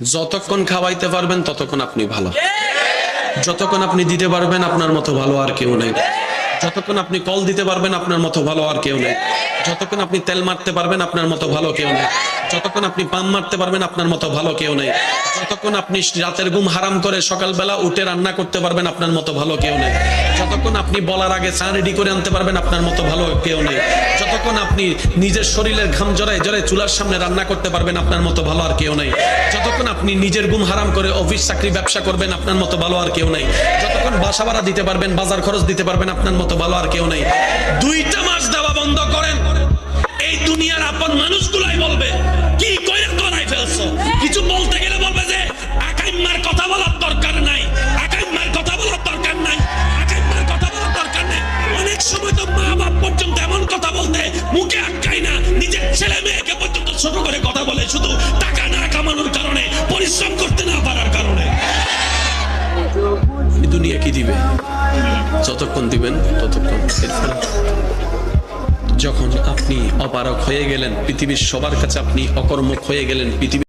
যতক্ষণ খাওয়াইতে পারবেন ততক্ষণ আপনি ভালো, যতক্ষণ আপনি দিতে পারবেন আপনার মতো ভালো আর কেউ নেই, যতক্ষণ আপনি কল দিতে পারবেন আপনার মতো ভালো আর কেউ নেই, যতক্ষণ আপনি তেল মারতে পারবেন আপনার মতো ভালো কেউ নেই, যতক্ষণ আপনি পাম মারতে পারবেন আপনার মতো ভালো কেউ নেই, যতক্ষণ আপনি রাতের ঘুম হারাম করে সকালবেলা উঠে রান্না করতে পারবেন আপনার মতো ভালো কেউ নেই, যতক্ষণ আপনি বলার আগে চা রেডি করে আনতে পারবেন আপনার মতো ভালো কেউ নেই, যতক্ষণ আপনি নিজের শরীরের ঘাম জড়ায় জড়ায় চুলার সামনে রান্না করতে পারবেন আপনার মতো ভালো আর কেউ নেই, যতক্ষণ আপনি নিজের ঘুম হারাম করে অফিস চাকরি ব্যবসা করবেন আপনার মতো ভালো আর কেউ নেই, যতক্ষণ বাসা ভাড়া দিতে পারবেন বাজার খরচ দিতে পারবেন আপনার মতো ভালো আর কেউ নেই। 2টা মাস দেওয়া বন্ধ করেন, এই দুনিয়ার আপন মানুষগুলাই বলবে কি কইরা করাই ফেলছো, কিছু বলতে গেলে বলবে যে আকাইম্মার কথা বলার দরকার নাই, আকাইম্মার কথা বলার দরকার নাই, আকাইম্মার কথা বলার দরকার নাই। অনেক সময় তো মা বাপ পর্যন্ত এমন কথা বলতে মুখে আটকায় না, নিজের ছেলে মেয়েকে পর্যন্ত ছোট করে কথা বলে, শুধু টাকা না কামানোর কারণে, পরিশ্রম করতে না পারার কারণে। এই দুনিয়া কি দিবে? যতক্ষণ দিবেন ততক্ষণ। যখন আপনি অপারক হয়ে গেলেন, পৃথিবীর সবার কাছে আপনি অকর্মক হয়ে গেলেন, পৃথিবী